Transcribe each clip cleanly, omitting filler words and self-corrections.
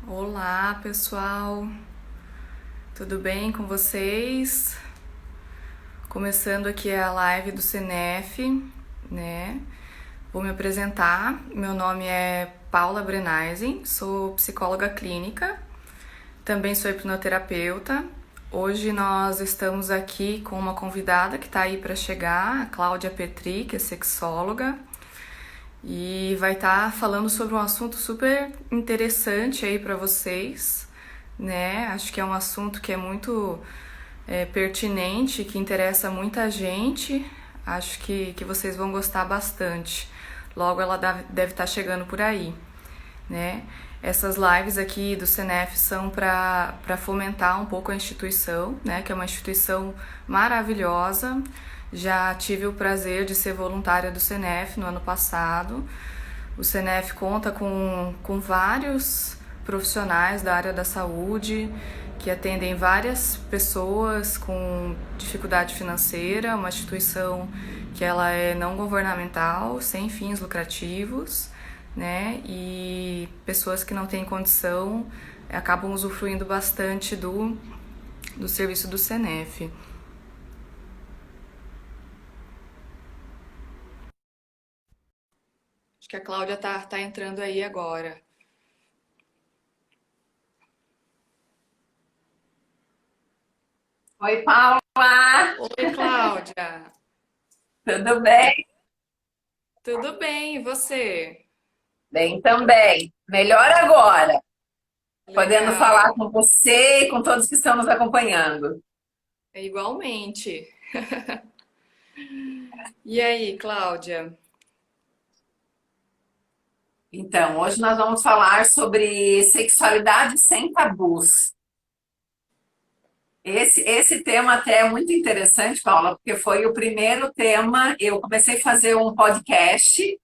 Olá, pessoal. Tudo bem com vocês? Começando aqui a live do CNF, né? Vou me apresentar. Meu nome é Paula Brenaisen, sou psicóloga clínica, também sou hipnoterapeuta. Hoje nós estamos aqui com uma convidada que está aí para chegar, a Cláudia Petri, que é sexóloga, e vai estar falando sobre um assunto super interessante aí para vocês, né? Acho que é um assunto que é muito pertinente, que interessa muita gente. Acho que vocês vão gostar bastante. Logo ela deve estar chegando por aí, né? Essas lives aqui do CNF são para fomentar um pouco a instituição, né? Que é uma instituição maravilhosa. Já tive o prazer de ser voluntária do CNF no ano passado. O CNF conta com vários profissionais da área da saúde que atendem várias pessoas com dificuldade financeira, uma instituição que ela é não governamental, sem fins lucrativos, né? E pessoas que não têm condição acabam usufruindo bastante do serviço do CNF. Acho que a Cláudia tá entrando aí agora. Oi, Paula, Oi, Cláudia. tudo bem? Tudo bem, e você? Bem também. Melhor agora, podendo falar Legal. com você e com todos que estão nos acompanhando. É igualmente. E aí, Cláudia? Então, hoje nós vamos falar sobre sexualidade sem tabus. Esse tema até é muito interessante, Paula, porque foi o primeiro tema. Eu comecei a fazer um podcast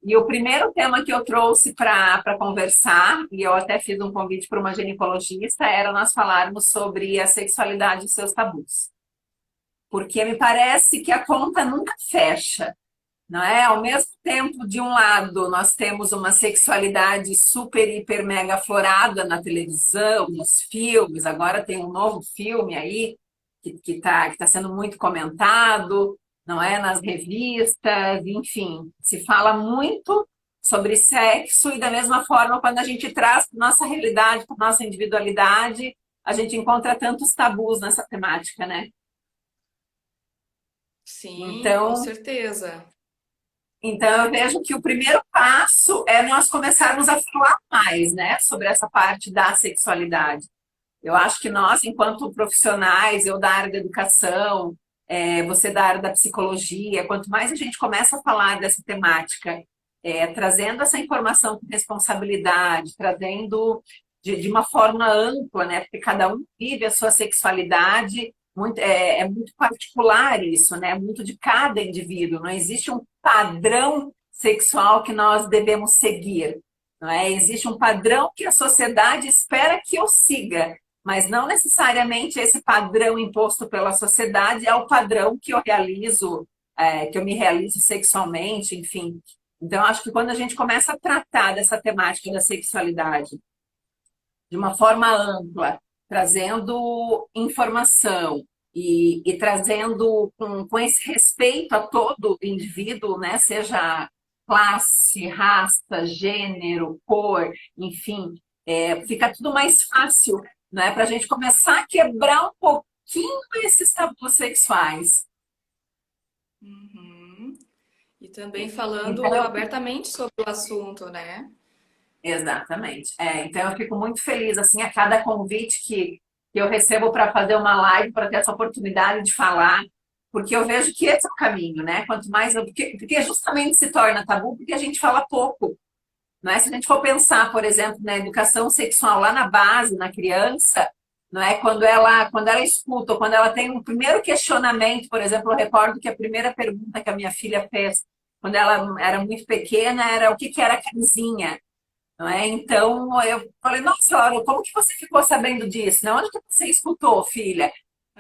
e o primeiro tema que eu trouxe para conversar, e eu até fiz um convite para uma ginecologista, era nós falarmos sobre a sexualidade e seus tabus. Porque me parece que a conta nunca fecha, não é? Ao mesmo tempo, de um lado, nós temos uma sexualidade super, hiper, mega aflorada na televisão, nos filmes. Agora tem um novo filme aí que tá sendo muito comentado, não é? Nas revistas, enfim, se fala muito sobre sexo e da mesma forma, quando a gente traz para nossa realidade, para nossa individualidade, a gente encontra tantos tabus nessa temática, né? Sim, com Então, certeza. Então, eu vejo que o primeiro passo é nós começarmos a falar mais, né, sobre essa parte da sexualidade. Eu acho que nós, enquanto profissionais, eu da área da educação, você da área da psicologia, quanto mais a gente começa a falar dessa temática, trazendo essa informação com responsabilidade, trazendo de uma forma ampla, né, porque cada um vive a sua sexualidade, é muito particular isso, né, é muito de cada indivíduo, não existe um padrão sexual que nós devemos seguir, não é? Existe um padrão que a sociedade espera que eu siga, mas não necessariamente esse padrão imposto pela sociedade é o padrão que eu realizo, que eu me realizo sexualmente, enfim. Então, acho que quando a gente começa a tratar dessa temática da sexualidade de uma forma ampla, trazendo informação e trazendo com esse respeito a todo indivíduo, né, seja classe, raça, gênero, cor, enfim, fica tudo mais fácil, né, para a gente começar a quebrar um pouquinho esses tabus sexuais. Uhum. E também falando Então, abertamente sobre o assunto, né? exatamente. Então eu fico muito feliz assim a cada convite que eu recebo para fazer uma live, para ter essa oportunidade de falar, porque eu vejo que esse é o caminho, né? Quanto mais porque justamente se torna tabu porque a gente fala pouco, não é? Se a gente for pensar, por exemplo, na educação sexual lá na base, na criança, não é? Quando ela escuta, ou quando ela tem um primeiro questionamento, por exemplo, eu recordo que a primeira pergunta que a minha filha fez quando ela era muito pequena era o que que era camisinha, não é? Então, eu falei, nossa, Laura, como que você ficou sabendo disso? Né? Onde que você escutou, filha?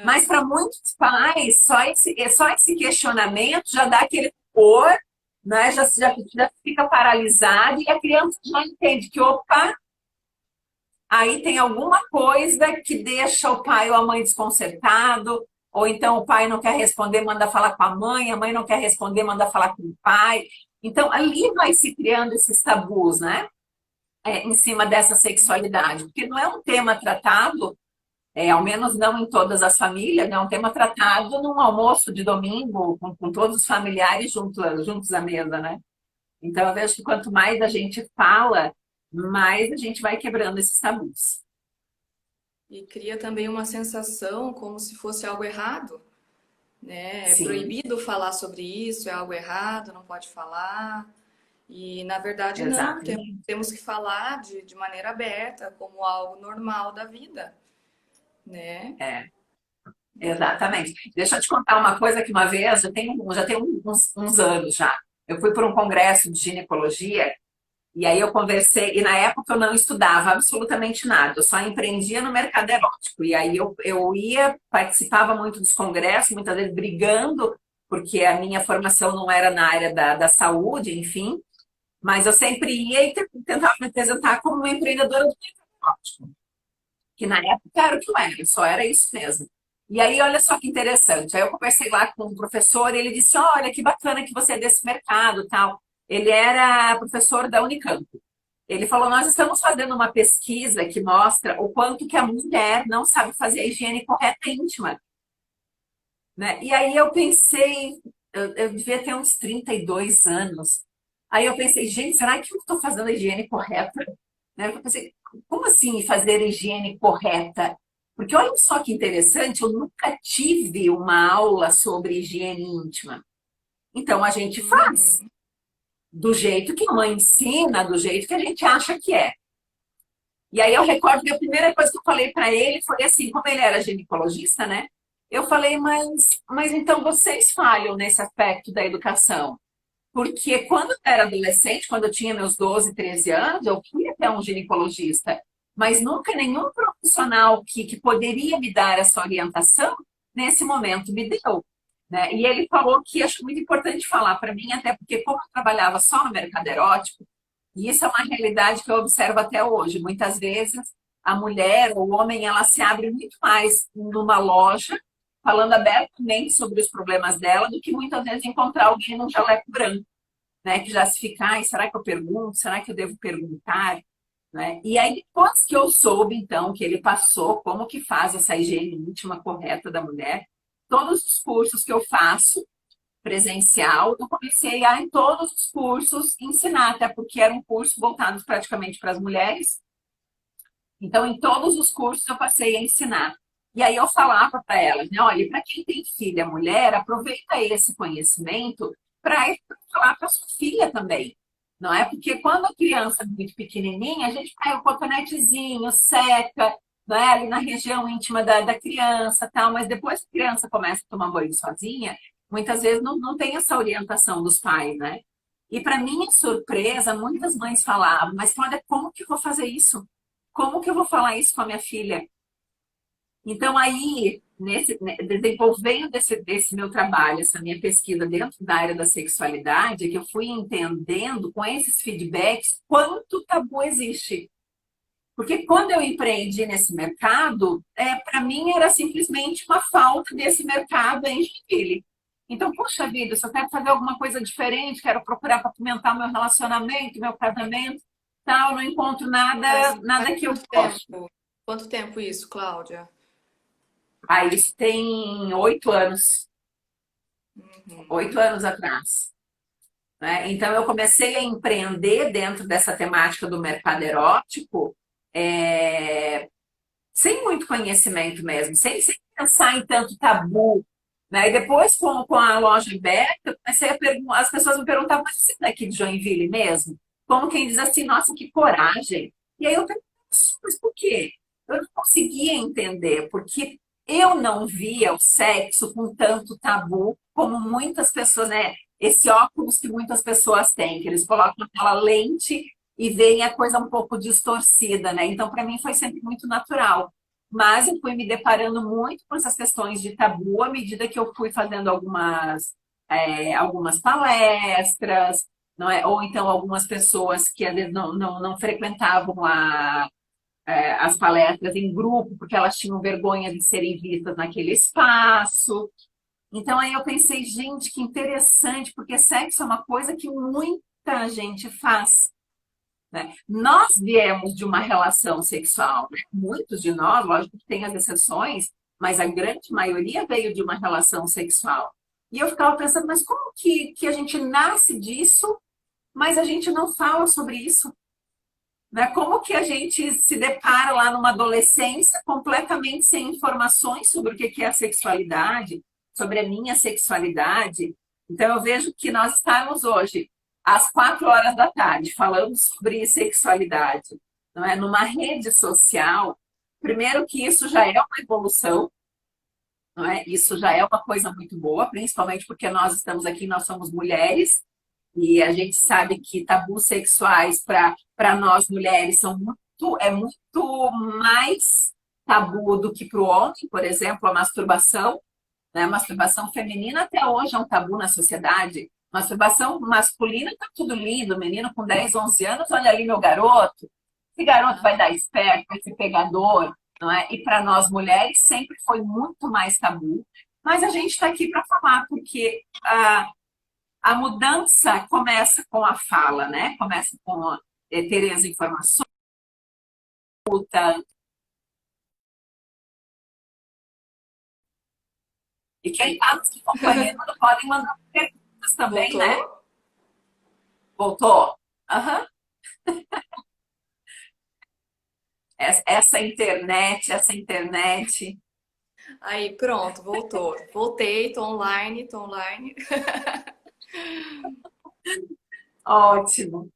Mas para muitos pais, só esse questionamento já dá aquele cor, né? Já fica paralisado e a criança já entende que, opa, aí tem alguma coisa que deixa o pai ou a mãe desconcertado, ou então o pai não quer responder, manda falar com a mãe não quer responder, manda falar com o pai. Então, ali vai se criando esses tabus, né? Em cima dessa sexualidade, porque não é um tema tratado, ao menos não em todas as famílias, é um tema tratado num almoço de domingo, com todos os familiares juntos à mesa, né? Então, eu vejo que quanto mais a gente fala, mais a gente vai quebrando esses tabus. E cria também uma sensação como se fosse algo errado, né? É Sim, proibido falar sobre isso, é algo errado, não pode falar. E na verdade não, exatamente. temos que falar de maneira aberta, como algo normal da vida, né? É, exatamente. Deixa eu te contar uma coisa que uma vez, já tem uns anos já, eu fui para um congresso de ginecologia. E aí eu conversei, e na época eu não estudava absolutamente nada, eu só empreendia no mercado erótico. E aí eu ia, participava muito dos congressos, muitas vezes brigando, porque a minha formação não era na área da saúde, enfim, mas eu sempre ia e tentava me apresentar como uma empreendedora do mercado erótico, que na época era o que eu era, só era isso mesmo. E aí, olha só que interessante. Aí eu conversei lá com um professor e ele disse: Olha, que bacana que você é desse mercado, tal. Ele era professor da Unicamp. Ele falou: Nós estamos fazendo uma pesquisa que mostra o quanto que a mulher não sabe fazer a higiene correta íntima, né? E aí eu pensei, eu devia ter uns 32 anos. Aí eu pensei, gente, será que eu estou fazendo a higiene correta? Né? Eu pensei, como assim fazer a higiene correta? Porque olha só que interessante, eu nunca tive uma aula sobre higiene íntima. Então a gente faz Uhum. do jeito que a mãe ensina, do jeito que a gente acha que é. E aí eu recordo que a primeira coisa que eu falei para ele foi assim, como ele era ginecologista, né? Eu falei, mas então vocês falham nesse aspecto da educação. Porque quando eu era adolescente, quando eu tinha meus 12, 13 anos, eu fui até um ginecologista, mas nunca nenhum profissional que poderia me dar essa orientação, nesse momento me deu. Né? E ele falou que acho muito importante falar para mim, até porque como eu trabalhava só no mercado erótico, e isso é uma realidade que eu observo até hoje. Muitas vezes a mulher ou o homem ela se abre muito mais numa loja, falando abertamente sobre os problemas dela, do que muitas vezes encontrar alguém num jaleco branco, né? Que já se fica, ai, será que eu pergunto? Será que eu devo perguntar? Né? E aí, depois que eu soube, então, que ele passou, como que faz essa higiene íntima correta da mulher, todos os cursos que eu faço, presencial, eu comecei a, em todos os cursos, ensinar, até porque era um curso voltado praticamente para as mulheres. Então, em todos os cursos, eu passei a ensinar. E aí eu falava para elas, né, olha, para quem tem filha mulher, aproveita esse conhecimento para falar para sua filha também. Não é? Porque quando a criança é muito pequenininha, a gente pega o cotonetezinho, seca, né, ali na região íntima da criança, tal, mas depois que a criança começa a tomar banho sozinha, muitas vezes não tem essa orientação dos pais, né? E para minha surpresa, muitas mães falavam, mas Cláudia, como que eu vou fazer isso? Como que eu vou falar isso com a minha filha? Então, aí, desenvolvendo desse meu trabalho, essa minha pesquisa dentro da área da sexualidade, é que eu fui entendendo com esses feedbacks quanto tabu existe. Porque quando eu empreendi nesse mercado, para mim era simplesmente uma falta desse mercado em Joinville. Então, poxa vida, se eu quero fazer alguma coisa diferente, quero procurar para pimentar meu relacionamento, meu casamento, tal, não encontro Faz nada que eu quanto goste. tempo? Quanto tempo isso, Cláudia? Aí isso tem 8 anos, Uhum. 8 anos atrás. Né? Então, eu comecei a empreender dentro dessa temática do mercado erótico, é, sem muito conhecimento mesmo, sem pensar em tanto tabu. Né? E depois, com a loja aberta, eu comecei a perguntar, as pessoas me perguntavam, mas você é daqui de Joinville mesmo? Como quem diz assim, nossa, que coragem. E aí eu perguntei, mas por quê? Eu não conseguia entender, porque eu não via o sexo com tanto tabu como muitas pessoas, né? Esse óculos que muitas pessoas têm, que eles colocam aquela lente e veem a coisa um pouco distorcida, né? Então, para mim, foi sempre muito natural. Mas eu fui me deparando muito com essas questões de tabu à medida que eu fui fazendo algumas palestras, não é? Ou então algumas pessoas que às vezes não frequentavam as palestras em grupo, porque elas tinham vergonha de serem vistas naquele espaço. Então aí eu pensei, gente, que interessante, porque sexo é uma coisa que muita gente faz, né? Nós viemos de uma relação sexual, né? Muitos de nós, lógico que tem as exceções, mas a grande maioria veio de uma relação sexual. E eu ficava pensando, mas como que a gente nasce disso, mas a gente não fala sobre isso? Né? Como que a gente se depara lá numa adolescência completamente sem informações sobre o que é a sexualidade, sobre a minha sexualidade? Então, eu vejo que nós estamos hoje, às 4 horas da tarde, falando sobre sexualidade, não é? Numa rede social. Primeiro que isso já é uma evolução, não é? Isso já é uma coisa muito boa, principalmente porque nós estamos aqui, nós somos mulheres, e a gente sabe que tabus sexuais para nós mulheres é muito mais tabu do que para o homem, por exemplo, a masturbação, né? A masturbação feminina até hoje é um tabu na sociedade. Masturbação masculina tá tudo lindo, menino com 10, 11 anos, olha ali meu garoto. Esse garoto vai dar esperto, vai ser pegador, não é? E para nós mulheres sempre foi muito mais tabu. Mas a gente está aqui para falar, porque a mudança começa com a fala, né? Começa com ter as informações. E quem está nos acompanhando pode mandar perguntas também, né? Voltou? Voltou? Aham. Essa internet. Aí, pronto, voltou. Voltei, tô online, tô online. Ótimo.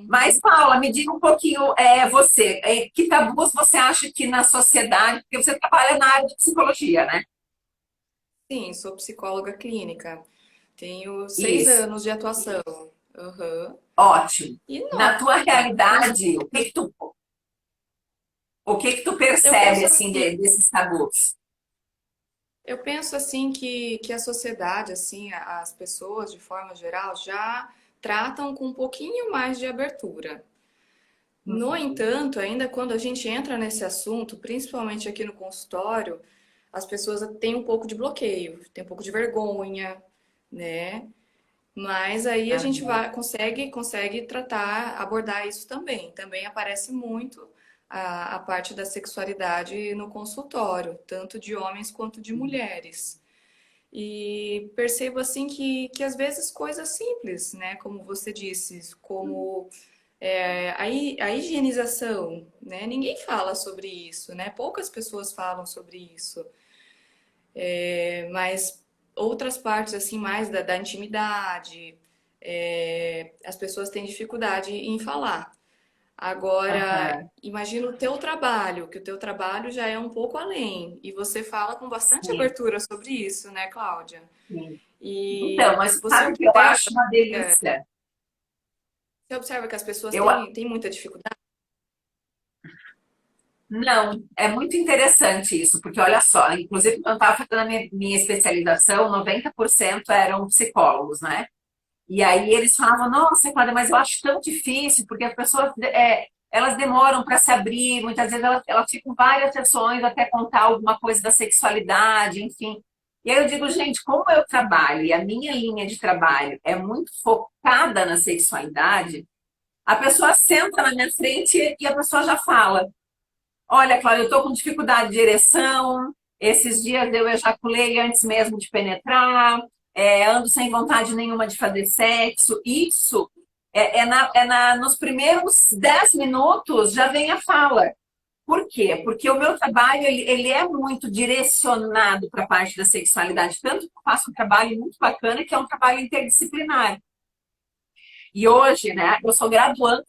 Mas, Uhum. Paula, me diga um pouquinho, você, que tabus você acha que na sociedade, porque você trabalha na área de psicologia, né? Sim, sou psicóloga clínica. Tenho seis Isso, anos de atuação. Aham. ótimo. E Na tua nossa, realidade, o que que tu eu percebe, penso assim, assim, desses tabus? eu penso assim que a sociedade, assim, as pessoas de forma geral já tratam com um pouquinho mais de abertura. No Uhum. entanto, ainda quando a gente entra nesse assunto, principalmente aqui no consultório, as pessoas têm um pouco de bloqueio, têm um pouco de vergonha, né? Mas aí a gente Aham. consegue tratar, abordar isso também. Também aparece muito a parte da sexualidade no consultório, tanto de homens quanto de mulheres. E percebo assim que às vezes coisas simples, né? Como você disse, como a higienização, né? Ninguém fala sobre isso, né? Poucas pessoas falam sobre isso. Mas outras partes, assim, mais da intimidade, as pessoas têm dificuldade em falar. Agora, Aham. imagina o teu trabalho, que o teu trabalho já é um pouco além, e você fala com bastante Sim, abertura sobre isso, né, Cláudia? sim. Então, E mas você sabe o que eu observa, acho uma delícia? você observa que as pessoas Eu, têm muita dificuldade? não, é muito interessante isso, porque olha só, inclusive quando eu estava fazendo a minha especialização, 90% eram psicólogos, né? E aí eles falavam, nossa, Cláudia, mas eu acho tão difícil, porque as pessoas, elas demoram para se abrir, muitas vezes elas ficam várias sessões até contar alguma coisa da sexualidade, enfim. E aí eu digo, gente, como eu trabalho e a minha linha de trabalho é muito focada na sexualidade, a pessoa senta na minha frente e a pessoa já fala, olha, Cláudia, eu estou com dificuldade de ereção, esses dias eu ejaculei antes mesmo de penetrar, ando sem vontade nenhuma de fazer sexo. Isso nos primeiros 10 minutos já vem a fala. Por quê? Porque o meu trabalho ele é muito direcionado para a parte da sexualidade, tanto que eu faço um trabalho muito bacana, que é um trabalho interdisciplinar. E hoje, né, eu sou graduanda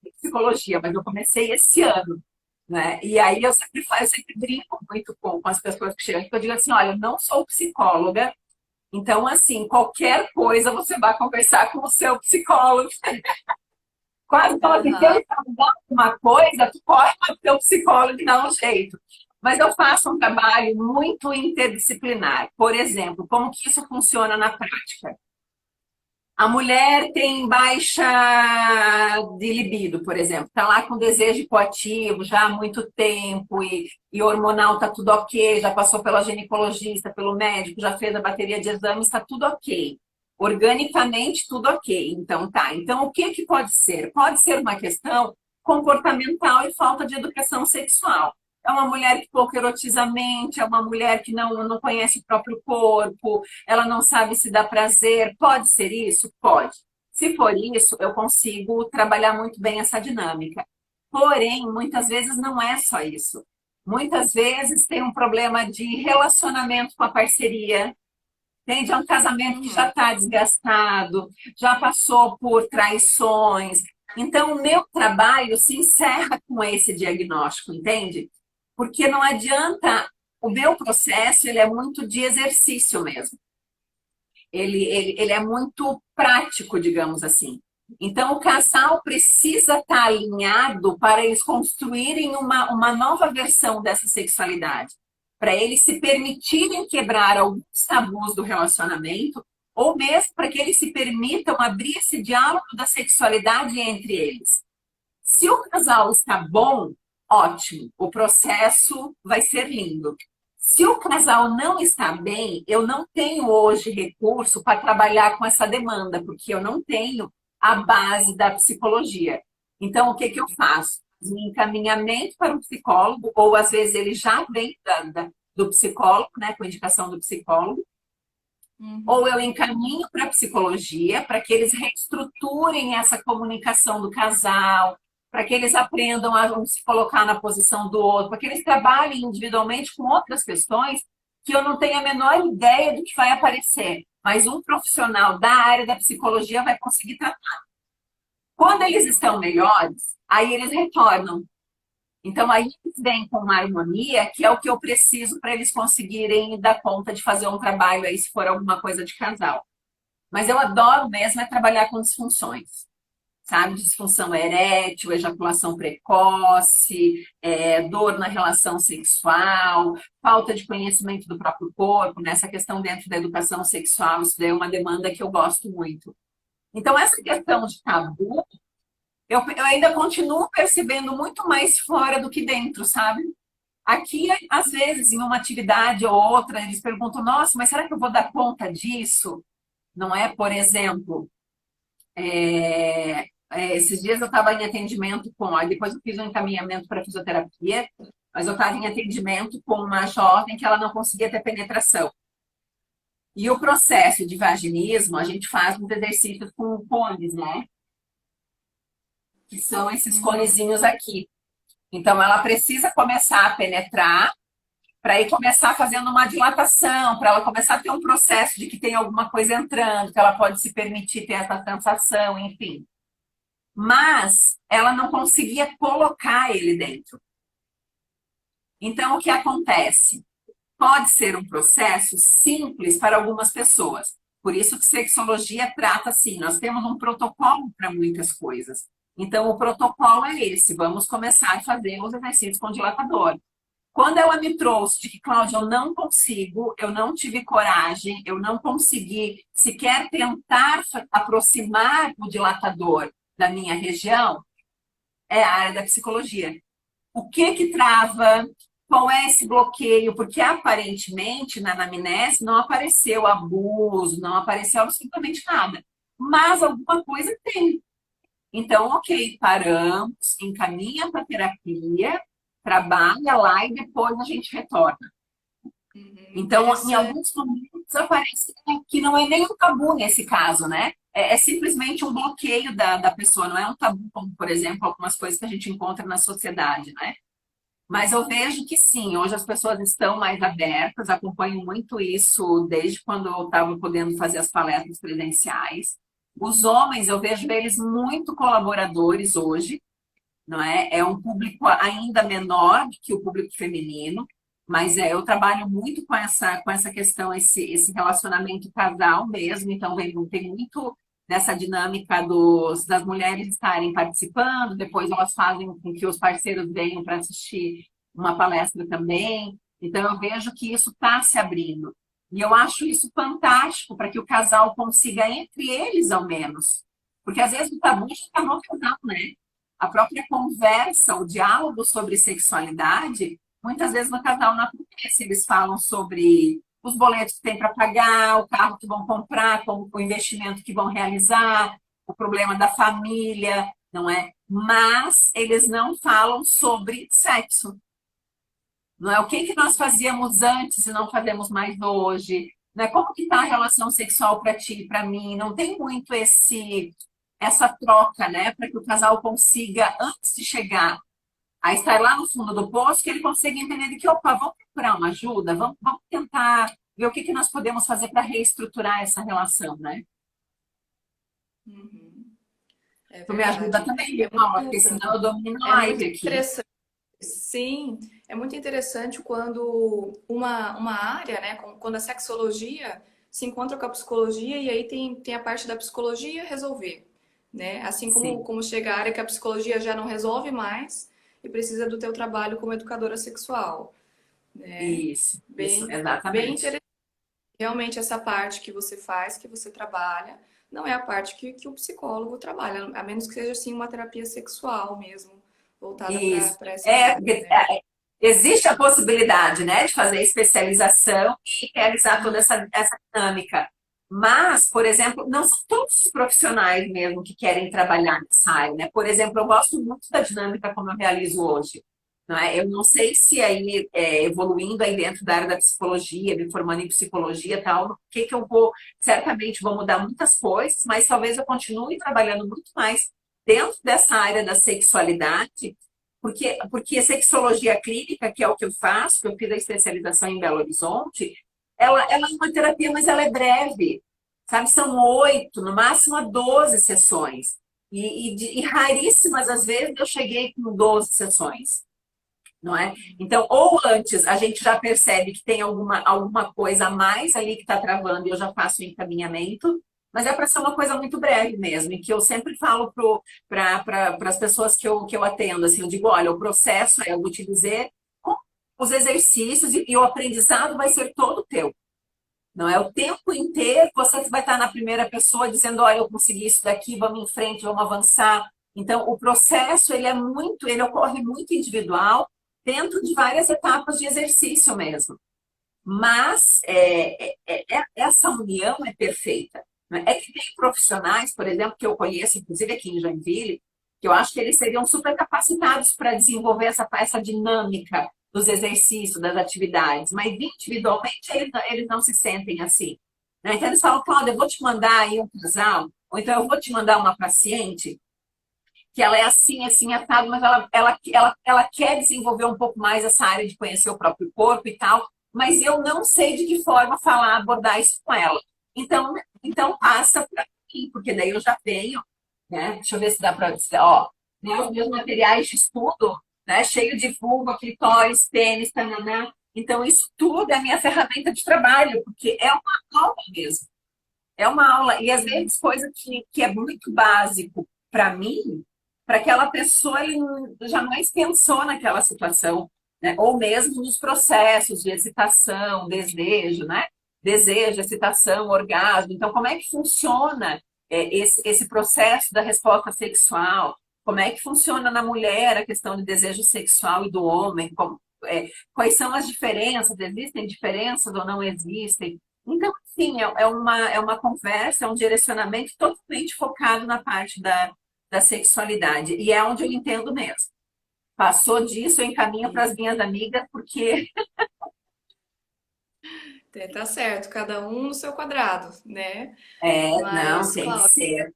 de psicologia, mas eu comecei esse ano, né? E aí eu sempre brinco muito com as pessoas que chegam, porque eu digo assim, olha, eu não sou psicóloga, então assim, qualquer coisa você vai conversar com o seu psicólogo. Quase fala assim, se eu Aham. estudar uma coisa, tu corre para o teu psicólogo e dá um jeito. Mas eu faço um trabalho muito interdisciplinar. Por exemplo, como que isso funciona na prática? A mulher tem baixa de libido, por exemplo, está lá com desejo hipoativo já há muito tempo e hormonal está tudo ok, já passou pela ginecologista, pelo médico, já fez a bateria de exames, está tudo ok. Organicamente, tudo ok. Então, tá. Então, o que que pode ser? Pode ser uma questão comportamental e falta de educação sexual. É uma mulher que pouco erotiza a mente, é uma mulher que não conhece o próprio corpo, ela não sabe se dá prazer. Pode ser isso? Pode. Se for isso, eu consigo trabalhar muito bem essa dinâmica. Porém, muitas vezes não é só isso. Muitas vezes tem um problema de relacionamento com a parceria, entende? É um casamento que já Uhum. está desgastado, já passou por traições. Então, o meu trabalho se encerra com esse diagnóstico, entende? Porque não adianta, o meu processo ele é muito de exercício mesmo. Ele é muito prático, digamos assim. Então, o casal precisa estar alinhado para eles construírem uma nova versão dessa sexualidade, para eles se permitirem quebrar alguns tabus do relacionamento, ou mesmo para que eles se permitam abrir esse diálogo da sexualidade entre eles. Se o casal está bom, ótimo, o processo vai ser lindo. Se o casal não está bem, eu não tenho hoje recurso para trabalhar com essa demanda, porque eu não tenho a base da psicologia. Então, o que que eu faço? Um encaminhamento para um psicólogo, ou às vezes ele já vem do psicólogo, né, com indicação do psicólogo, ou eu Uhum. encaminho para a psicologia, para que eles reestruturem essa comunicação do casal, para que eles aprendam a um se colocar na posição do outro, para que eles trabalhem individualmente com outras questões que eu não tenho a menor ideia do que vai aparecer. Mas um profissional da área da psicologia vai conseguir tratar. Quando eles estão melhores, aí eles retornam. Então, aí eles vêm com uma harmonia, que é o que eu preciso para eles conseguirem dar conta de fazer um trabalho aí, se for alguma coisa de casal. Mas eu adoro mesmo é trabalhar com disfunções, sabe? Disfunção erétil, ejaculação precoce, dor na relação sexual, falta de conhecimento do próprio corpo, nessa questão dentro da educação sexual, isso daí é uma demanda que eu gosto muito. Então, essa questão de tabu, eu ainda continuo percebendo muito mais fora do que dentro, sabe? Aqui, às vezes, em uma atividade ou outra, eles perguntam: nossa, mas será que eu vou dar conta disso? Não é? Por exemplo, esses dias eu estava em atendimento com. Aí depois eu fiz um encaminhamento para fisioterapia, mas eu estava em atendimento com uma jovem que ela não conseguia ter penetração. E o processo de vaginismo, a gente faz uns exercícios com cones, né? Que são esses Uhum. conezinhos aqui. Então, ela precisa começar a penetrar para ir começar fazendo uma dilatação, para ela começar a ter um processo de que tem alguma coisa entrando, que ela pode se permitir ter essa sensação, enfim. Mas ela não conseguia colocar ele dentro. Então, o que acontece? Pode ser um processo simples para algumas pessoas. Por isso que sexologia trata assim, nós temos um protocolo para muitas coisas. Então, o protocolo é esse, vamos começar a fazer os exercícios com dilatador. Quando ela me trouxe de que, Cláudia, eu não consigo, eu não tive coragem, eu não consegui sequer tentar aproximar o dilatador da minha região, é a área da psicologia. O que que trava? Qual é esse bloqueio? Porque aparentemente na anamnese não apareceu abuso, não apareceu absolutamente nada. Mas alguma coisa tem. Então, ok, paramos, encaminha para terapia, trabalha lá e depois a gente retorna. Uhum. Então, em Interessante. alguns momentos aparece que não é nem um tabu nesse caso, né? É simplesmente um bloqueio da pessoa, não é um tabu, como, por exemplo, algumas coisas que a gente encontra na sociedade, né? Mas eu vejo que sim, hoje as pessoas estão mais abertas, acompanho muito isso desde quando eu estava podendo fazer as palestras presenciais. Os homens, eu vejo eles muito colaboradores hoje, não é? É um público ainda menor do que o público feminino, mas eu trabalho muito com essa questão, esse relacionamento casal mesmo, então tem muito dessa dinâmica das mulheres estarem participando, depois elas fazem com que os parceiros venham para assistir uma palestra também. Então eu vejo que isso está se abrindo. E eu acho isso fantástico para que o casal consiga, entre eles ao menos. Porque às vezes o tabu já está no casal, né? A própria conversa, o diálogo sobre sexualidade, muitas vezes no casal não acontece. Eles falam sobre os boletos que tem para pagar, o carro que vão comprar, como o investimento que vão realizar, o problema da família, não é? Mas eles não falam sobre sexo. Não é o que nós fazíamos antes e não fazemos mais hoje. Não é como que está a relação sexual para ti e para mim. Não tem muito essa troca, né? Para que o casal consiga, antes de chegar a estar lá no fundo do poço, que ele consiga entender de que, opa, vamos procurar uma ajuda, vamos tentar ver o que nós podemos fazer para reestruturar essa relação, né? Uhum. É Tu me ajuda verdade. também, É viu, Paula? Porque senão eu domino a é muito live aqui. interessante. Sim, é muito interessante quando uma área, né, quando a sexologia se encontra com a psicologia e aí tem a parte da psicologia resolver, né? Assim Sim, como chega a área que a psicologia já não resolve mais e precisa do teu trabalho como educadora sexual, né? isso, Bem exatamente. interessante. Realmente essa parte que você faz, que você trabalha, não é a parte que o psicólogo trabalha, a menos que seja assim uma terapia sexual mesmo, voltada Isso. para essa área, né? Existe a possibilidade, né, de fazer especialização e realizar toda Uhum. essa dinâmica. Mas, por exemplo, não são todos os profissionais mesmo que querem trabalhar nessa área, né? Por exemplo, eu gosto muito da dinâmica como eu realizo hoje. Não é? Eu não sei se aí, evoluindo aí dentro da área da psicologia, me formando em psicologia e tal, o que eu vou, certamente vou mudar muitas coisas, mas talvez eu continue trabalhando muito mais dentro dessa área da sexualidade, porque a sexologia clínica, que é o que eu faço, que eu fiz a especialização em Belo Horizonte, ela é uma terapia, mas ela é breve, sabe? São 8, no máximo 12 sessões. E raríssimas as vezes eu cheguei com 12 sessões, não é? Então, ou antes a gente já percebe que tem alguma coisa a mais ali que está travando e eu já faço o encaminhamento, mas é para ser uma coisa muito breve mesmo, e que eu sempre falo para as pessoas que eu atendo, assim, eu digo, olha, o processo é, eu vou te dizer os exercícios e o aprendizado vai ser todo teu. Não é o tempo inteiro você vai estar na primeira pessoa dizendo, olha, eu consegui isso daqui, vamos em frente, vamos avançar. Então, o processo, ele ocorre muito individual, dentro de várias etapas de exercício mesmo. Mas essa união é perfeita. Né? É que tem profissionais, por exemplo, que eu conheço, inclusive aqui em Joinville, que eu acho que eles seriam super capacitados para desenvolver essa dinâmica dos exercícios, das atividades, mas individualmente eles não se sentem assim. Né? Então eles falam, Cláudia, eu vou te mandar aí um casal, ou então eu vou te mandar uma paciente que ela é assim, assim, assado, mas ela quer desenvolver um pouco mais essa área de conhecer o próprio corpo e tal, mas eu não sei de que forma falar, abordar isso com ela. Então passa para mim, porque daí eu já tenho, né? Deixa eu ver se dá para dizer, ó, né, os meus materiais de estudo, né? Cheio de vulva, clitóris, pênis, tananã. Então, isso tudo é a minha ferramenta de trabalho, porque é uma aula mesmo. É uma aula, e às vezes coisa que é muito básico para mim, para aquela pessoa ele jamais pensou naquela situação, né? Ou mesmo nos processos de excitação, desejo, né? Desejo, excitação, orgasmo. Então, como é que funciona esse processo da resposta sexual? Como é que funciona na mulher a questão de desejo sexual e do homem? Quais são as diferenças? Existem diferenças ou não existem? Então, sim, é uma conversa, é um direcionamento totalmente focado na parte da sexualidade. E é onde eu entendo mesmo. Passou disso, eu encaminho para as minhas amigas, porque Tá certo, cada um no seu quadrado, né? não, Mas, tem que Cláudia, ser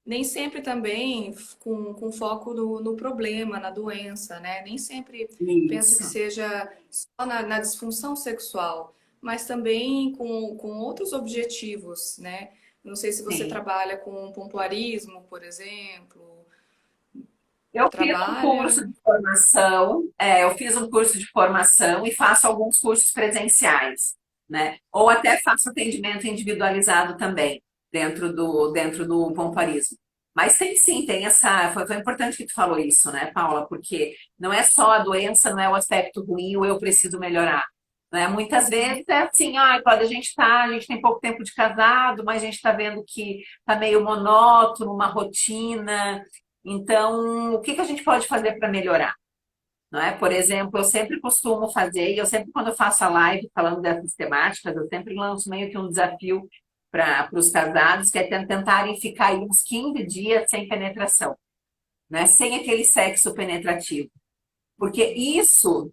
nem sempre também com foco no problema, na doença, né? Nem sempre penso que isso. seja só na disfunção sexual, mas também com outros objetivos, né? Não sei se você Sim. trabalha com pompoarismo, por exemplo, Eu fiz um trabalha. curso de formação, eu fiz um curso de formação e faço alguns cursos presenciais, né? Ou até faço atendimento individualizado também, dentro do pompoarismo. Mas tem sim, tem essa. Foi importante que tu falou isso, né, Paula? Porque não é só a doença, não é o aspecto ruim, o eu preciso melhorar. Né? Muitas vezes é assim, quando a gente tem pouco tempo de casado, mas a gente está vendo que está meio monótono, uma rotina. Então, o que que a gente pode fazer para melhorar? Não é? Por exemplo, eu sempre costumo fazer, e eu sempre, quando eu faço a live falando dessas temáticas, eu sempre lanço meio que um desafio para os casados, que é tentarem ficar aí uns 15 dias sem penetração, né? Sem aquele sexo penetrativo. Porque isso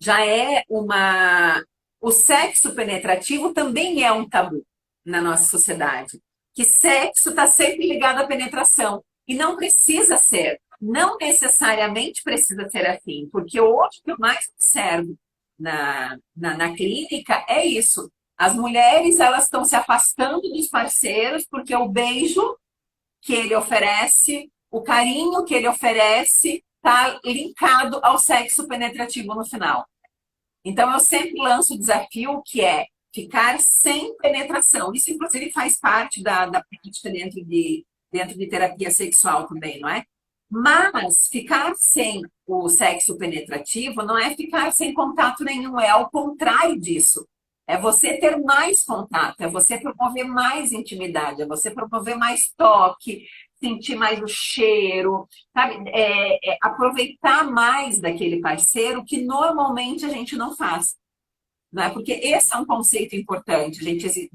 já é uma. O sexo penetrativo também é um tabu na nossa sociedade. Que sexo está sempre ligado à penetração. E não precisa ser. Não necessariamente precisa ser assim. Porque hoje o que eu mais observo na clínica é isso. As mulheres elas estão se afastando dos parceiros porque o beijo que ele oferece, o carinho que ele oferece, está linkado ao sexo penetrativo no final. Então, eu sempre lanço o desafio que é ficar sem penetração. Isso, inclusive, faz parte da prática dentro de terapia sexual também, não é? Mas ficar sem o sexo penetrativo não é ficar sem contato nenhum, é ao contrário disso. É você ter mais contato, é você promover mais intimidade, é você promover mais toque, sentir mais o cheiro, sabe? Aproveitar mais daquele parceiro que normalmente a gente não faz. Não é? Porque esse é um conceito importante. A gente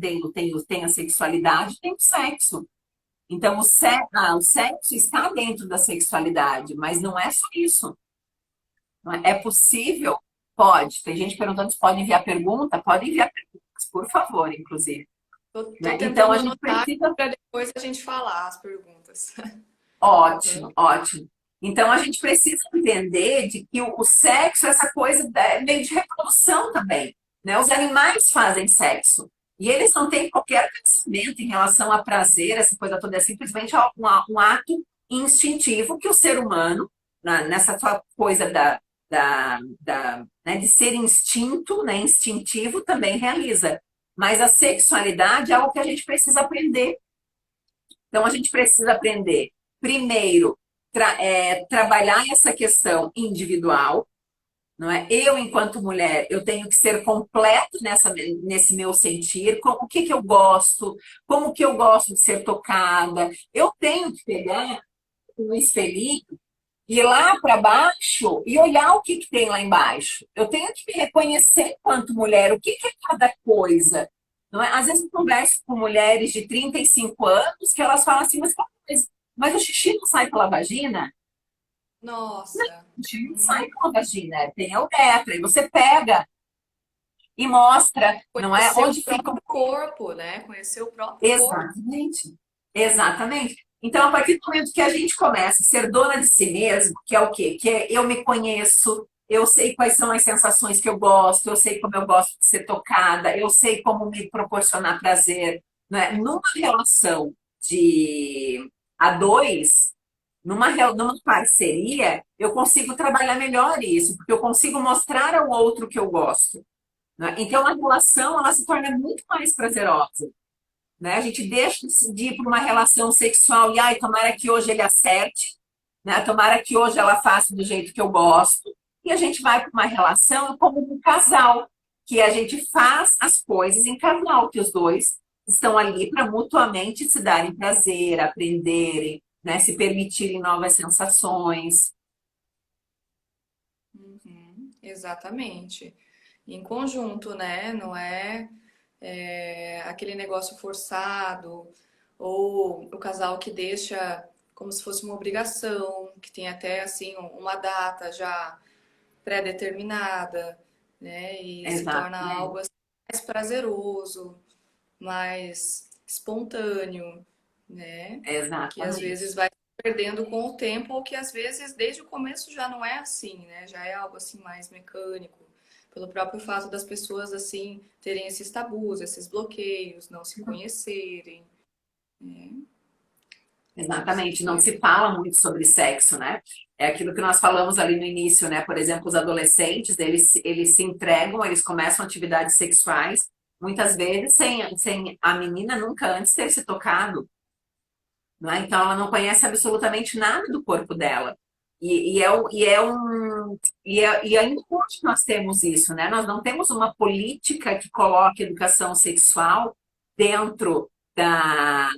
tem a sexualidade, tem o sexo. Então, o sexo está dentro da sexualidade, mas não é só isso. Não é? É possível? Pode. Tem gente perguntando se pode enviar pergunta. Pode enviar perguntas, por favor, inclusive. Tô Né? Então, tentando a gente anotar precisa. para depois a gente falar as perguntas. Aham. Ótimo, ótimo. Então, a gente precisa entender de que o sexo é essa coisa meio de reprodução também. Né? Os animais fazem sexo. E eles não têm qualquer pensamento em relação a prazer, essa coisa toda. É simplesmente um ato instintivo que o ser humano, nessa coisa né, de ser instinto, né, instintivo, também realiza. Mas a sexualidade é algo que a gente precisa aprender. Então, a gente precisa aprender, primeiro, trabalhar essa questão individual, não é? Eu, enquanto mulher, eu tenho que ser completo nesse meu sentir, o que que eu gosto, como que eu gosto de ser tocada. Eu tenho que pegar um espelhinho, ir lá para baixo e olhar o que que tem lá embaixo. Eu tenho que me reconhecer enquanto mulher, o que que é cada coisa. Não é? Às vezes eu converso com mulheres de 35 anos que elas falam assim, mas o xixi não sai pela vagina? Nossa. O xixi não sai Uhum. pela vagina, tem a uretra. E você pega e mostra, não é? Conhecer o Onde fica. próprio corpo, né? Conhecer o próprio corpo. Exatamente. Exatamente. Então, a partir do momento que a gente começa a ser dona de si mesmo, que é o quê? Que é eu me conheço, eu sei quais são as sensações que eu gosto, eu sei como eu gosto de ser tocada, eu sei como me proporcionar prazer, né? Numa relação de a dois, numa parceria, eu consigo trabalhar melhor isso, porque eu consigo mostrar ao outro que eu gosto, né? Então, a relação, ela se torna muito mais prazerosa. Né? A gente deixa de ir para uma relação sexual e, ai, tomara que hoje ele acerte, né? Tomara que hoje ela faça do jeito que eu gosto. E a gente vai para uma relação como um casal, que a gente faz as coisas em casal, que os dois estão ali para mutuamente se darem prazer, aprenderem, né? Se permitirem novas sensações. Uhum, exatamente. Em conjunto, né? Não é, aquele negócio forçado, ou o casal que deixa como se fosse uma obrigação, que tem até assim uma data já pré-determinada, né? E se torna algo Exatamente. assim, mais prazeroso, mais espontâneo, né? Que às vezes Exatamente. vai perdendo com o tempo, ou que às vezes desde o começo já não é assim, né? Já é algo assim mais mecânico, pelo próprio fato das pessoas assim terem esses tabus, esses bloqueios, não se conhecerem, né? Acho que isso Exatamente, tudo não é se fala muito sobre sexo, né? É aquilo que nós falamos ali no início, né? Por exemplo, os adolescentes, eles se entregam, eles começam atividades sexuais, muitas vezes sem a menina nunca antes ter se tocado, né? Então ela não conhece absolutamente nada do corpo dela. E é importante que nós temos isso, né? Nós não temos uma política que coloque educação sexual dentro da,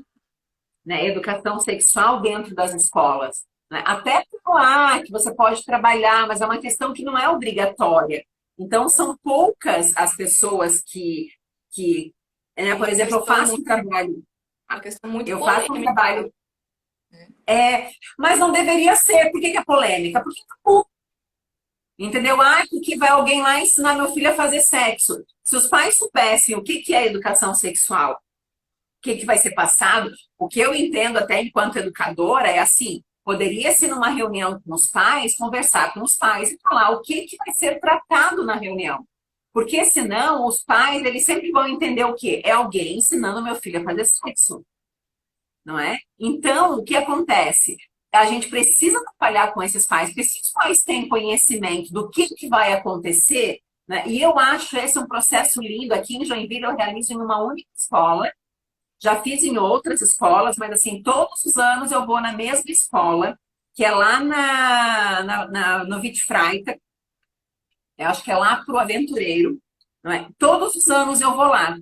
né, educação sexual dentro das escolas, né? Até lá que você pode trabalhar, mas é uma questão que não é obrigatória. Então, são poucas as pessoas que por exemplo, eu faço um trabalho. Uma questão muito Eu faço um polêmica. trabalho. Mas não deveria ser. Por que que é polêmica? Porque é tabu. Entendeu? Porque vai alguém lá ensinar meu filho a fazer sexo. Se os pais soubessem o que que é educação sexual, o que que vai ser passado, o que eu entendo até enquanto educadora é assim, poderia-se numa reunião com os pais, conversar com os pais e falar o que que vai ser tratado na reunião. Porque senão os pais, eles sempre vão entender o quê? É alguém ensinando meu filho a fazer sexo, não é? Então, o que acontece? A gente precisa trabalhar com esses pais, porque se os pais têm conhecimento do que vai acontecer, né? E eu acho esse um processo lindo. Aqui em Joinville eu realizo em uma única escola, já fiz em outras escolas, mas assim, todos os anos eu vou na mesma escola, que é lá no Wittfreiter, eu acho que é lá pro Aventureiro, não é? Todos os anos eu vou lá.